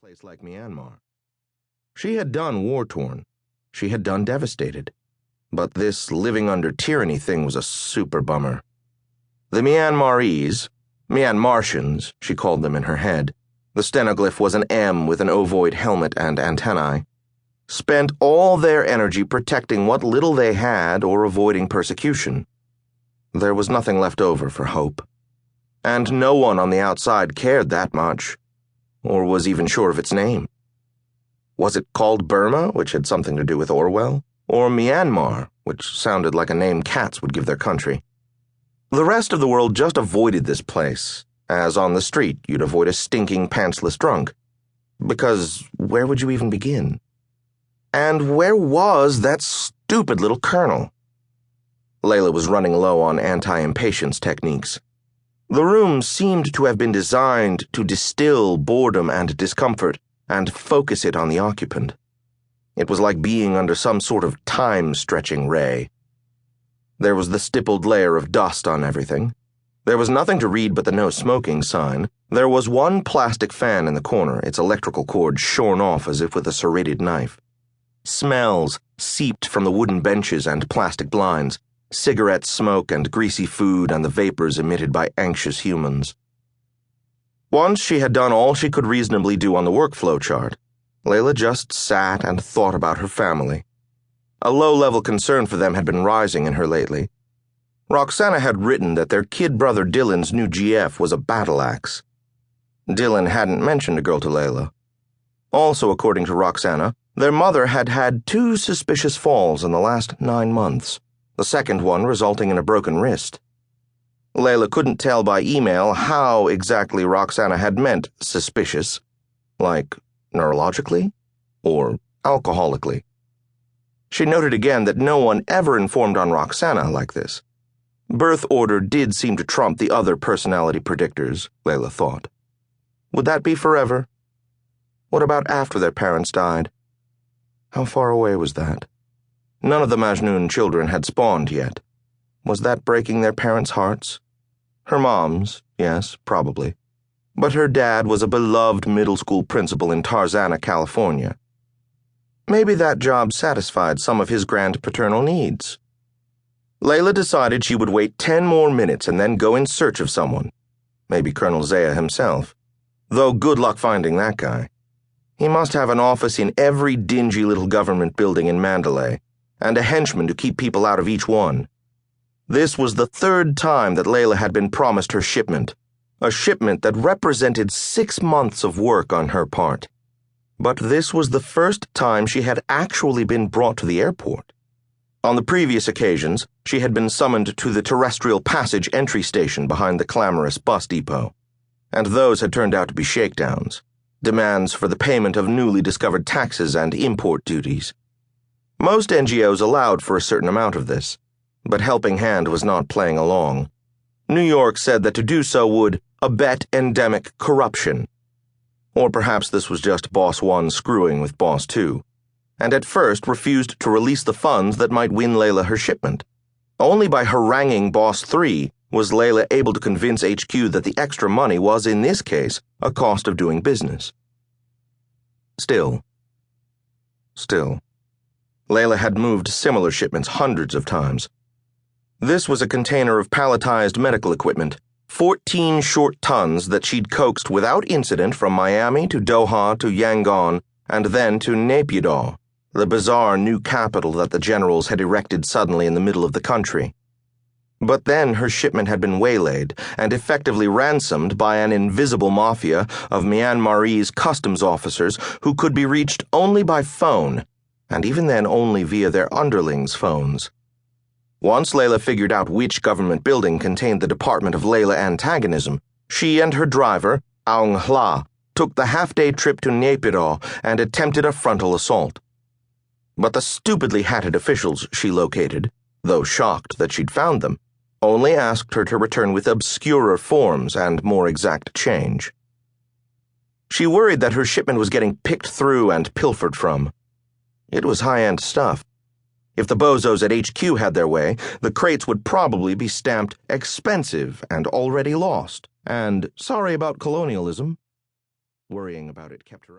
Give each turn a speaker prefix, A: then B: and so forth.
A: place like Myanmar. She had done war-torn. She had done devastated. But this living under tyranny thing was a super bummer. The Myanmarese, Myanmartians, she called them in her head, the stenoglyph was an M with an ovoid helmet and antennae, spent all their energy protecting what little they had or avoiding persecution. There was nothing left over for hope. And no one on the outside cared that much, or was even sure of its name. Was it called Burma, which had something to do with Orwell, or Myanmar, which sounded like a name cats would give their country? The rest of the world just avoided this place, as on the street you'd avoid a stinking pantsless drunk. Because where would you even begin? And where was that stupid little colonel? Leila was running low on anti-impatience techniques. The room seemed to have been designed to distill boredom and discomfort and focus it on the occupant. It was like being under some sort of time-stretching ray. There was the stippled layer of dust on everything. There was nothing to read but the no smoking sign. There was one plastic fan in the corner, its electrical cord shorn off as if with a serrated knife. Smells seeped from the wooden benches and plastic blinds, cigarette smoke and greasy food and the vapors emitted by anxious humans. Once she had done all she could reasonably do on the workflow chart, Leila just sat and thought about her family. A low-level concern for them had been rising in her lately. Roxana had written that their kid brother Dylan's new GF was a battle axe. Dylan hadn't mentioned a girl to Leila. Also, according to Roxana, their mother had had 2 suspicious falls in the last 9 months, the second one resulting in a broken wrist. Leila couldn't tell by email how exactly Roxana had meant suspicious, like neurologically or alcoholically. She noted again that no one ever informed on Roxana like this. Birth order did seem to trump the other personality predictors, Leila thought. Would that be forever? What about after their parents died? How far away was that? None of the Majnoun children had spawned yet. Was that breaking their parents' hearts? Her mom's, yes, probably. But her dad was a beloved middle school principal in Tarzana, California. Maybe that job satisfied some of his grand paternal needs. Leila decided she would wait 10 more minutes and then go in search of someone. Maybe Colonel Zaya himself. Though good luck finding that guy. He must have an office in every dingy little government building in Mandalay, and a henchman to keep people out of each one. This was the 3rd time that Leila had been promised her shipment, a shipment that represented 6 months of work on her part. But this was the first time she had actually been brought to the airport. On the previous occasions, she had been summoned to the terrestrial passage entry station behind the clamorous bus depot, and those had turned out to be shakedowns, demands for the payment of newly discovered taxes and import duties. Most NGOs allowed for a certain amount of this, but Helping Hand was not playing along. New York said that to do so would abet endemic corruption. Or perhaps this was just Boss 1 screwing with Boss 2, and at first refused to release the funds that might win Leila her shipment. Only by haranguing Boss 3 was Leila able to convince HQ that the extra money was, in this case, a cost of doing business. Still, Leila had moved similar shipments hundreds of times. This was a container of palletized medical equipment, 14 short tons that she'd coaxed without incident from Miami to Doha to Yangon and then to Naypyidaw, the bizarre new capital that the generals had erected suddenly in the middle of the country. But then her shipment had been waylaid and effectively ransomed by an invisible mafia of Myanmarese customs officers who could be reached only by phone, and even then only via their underlings' phones. Once Leila figured out which government building contained the Department of Leila Antagonism, she and her driver, Aung Hla, took the half-day trip to Naypyidaw and attempted a frontal assault. But the stupidly hatted officials she located, though shocked that she'd found them, only asked her to return with obscurer forms and more exact change. She worried that her shipment was getting picked through and pilfered from. It was high-end stuff. If the bozos at HQ had their way, the crates would probably be stamped expensive and already lost, and sorry about colonialism. Worrying about it kept her up.